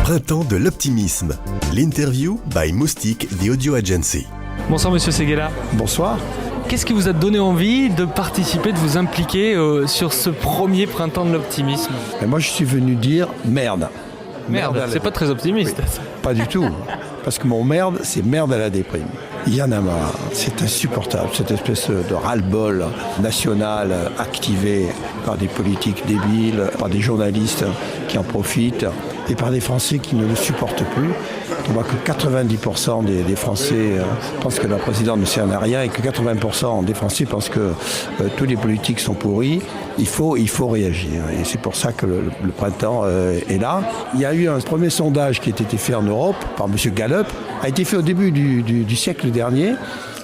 Printemps de l'optimisme. L'interview by Moustique, the audio agency. Bonsoir Monsieur Séguéla. Bonsoir. Qu'est-ce qui vous a donné envie de participer, de vous impliquer sur ce premier Printemps de l'optimisme ? Et moi, je suis venu dire merde. Merde, c'est pas très optimiste. Oui, pas du tout. Parce que mon merde, c'est merde à la déprime. Il y en a marre. C'est insupportable, cette espèce de ras-le-bol national activé par des politiques débiles, par des journalistes qui en profitent et par des Français qui ne le supportent plus. On voit que 90% des Français pensent que la présidente ne sert à rien et que 80% des Français pensent que tous les politiques sont pourris. Il faut réagir. Et c'est pour ça que le printemps est là. Il y a eu un premier sondage qui a été fait en Europe par M. Gallup, a été fait au début du siècle dernier.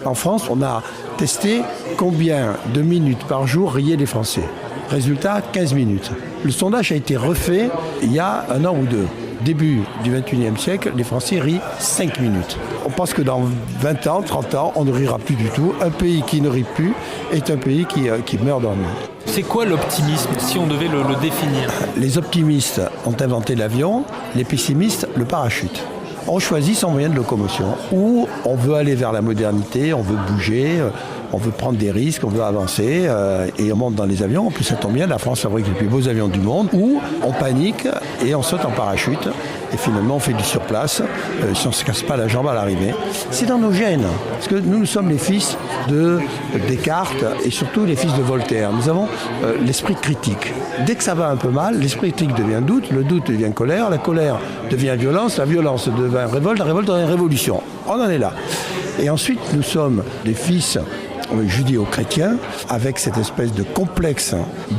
En France, on a testé combien de minutes par jour riaient les Français. Résultat, 15 minutes. Le sondage a été refait il y a un an ou deux. Début du 21e siècle, les Français rient 5 minutes. On pense que dans 20 ans, 30 ans, on ne rira plus du tout. Un pays qui ne rit plus est un pays qui meurt d'ennui. C'est quoi l'optimisme, si on devait le définir ? Les optimistes ont inventé l'avion, les pessimistes le parachute. On choisit son moyen de locomotion. Ou on veut aller vers la modernité, on veut bouger, on veut prendre des risques, on veut avancer et on monte dans les avions. En plus, ça tombe bien, la France fabrique les plus beaux avions du monde. Ou on panique et on saute en parachute. Et finalement, on fait du surplace si on ne se casse pas la jambe à l'arrivée. C'est dans nos gènes. Parce que nous sommes les fils de Descartes et surtout les fils de Voltaire. Nous avons l'esprit critique. Dès que ça va un peu mal, l'esprit critique devient doute, le doute devient colère, la colère devient violence, la violence devient révolte, la révolte devient révolution. On en est là. Et ensuite, nous sommes des fils judéo-chrétiens avec cette espèce de complexe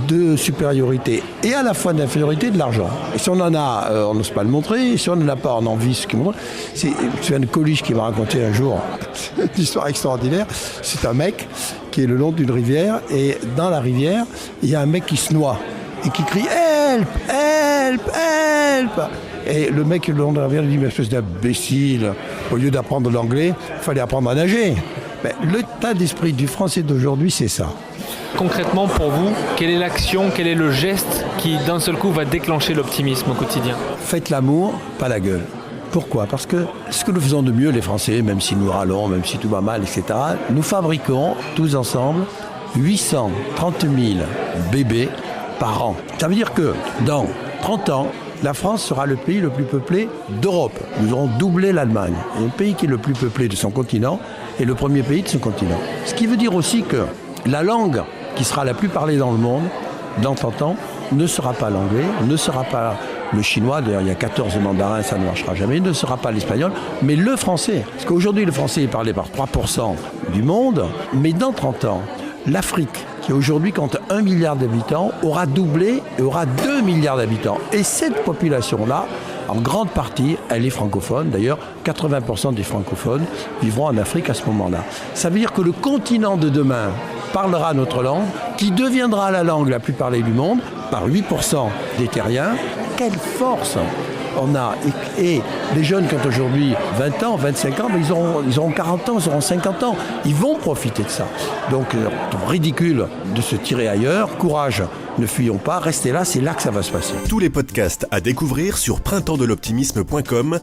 de supériorité et à la fois d'infériorité de l'argent. Et si on en a, on n'ose pas le montrer. Et si on n'en a pas, on en vit ce qui montre. C'est Sven Coluche qui m'a raconté un jour une histoire extraordinaire. C'est un mec qui est le long d'une rivière et dans la rivière, il y a un mec qui se noie et qui crie « Help! Help! Help !» Et le mec le long de la rivière lui dit « Mais espèce d'imbécile, au lieu d'apprendre l'anglais, il fallait apprendre à nager. » L'état d'esprit du Français d'aujourd'hui, c'est ça. Concrètement, pour vous, quelle est l'action, quel est le geste qui, d'un seul coup, va déclencher l'optimisme au quotidien ? Faites l'amour, pas la gueule. Pourquoi ? Parce que ce que nous faisons de mieux, les Français, même si nous râlons, même si tout va mal, etc., nous fabriquons tous ensemble 830 000 bébés par an. Ça veut dire que dans 30 ans, la France sera le pays le plus peuplé d'Europe. Nous aurons doublé l'Allemagne. Et un pays qui est le plus peuplé de son continent est le premier pays de son continent. Ce qui veut dire aussi que la langue qui sera la plus parlée dans le monde, dans 30 ans, ne sera pas l'anglais, ne sera pas le chinois, d'ailleurs il y a 14 mandarins, ça ne marchera jamais, ne sera pas l'espagnol, mais le français. Parce qu'aujourd'hui le français est parlé par 3% du monde, mais dans 30 ans, l'Afrique, qui aujourd'hui compte 1 milliard d'habitants, aura doublé et aura 2 milliards d'habitants. Et cette population-là, en grande partie, elle est francophone. D'ailleurs, 80% des francophones vivront en Afrique à ce moment-là. Ça veut dire que le continent de demain parlera notre langue, qui deviendra la langue la plus parlée du monde, par 8% des terriens. Quelle force on a. Et les jeunes qui ont aujourd'hui 20 ans, 25 ans, mais ils auront 40 ans, ils auront 50 ans. Ils vont profiter de ça. Donc, ridicule de se tirer ailleurs. Courage, ne fuyons pas, restez là, c'est là que ça va se passer. Tous les podcasts à découvrir sur printempsdeloptimisme.com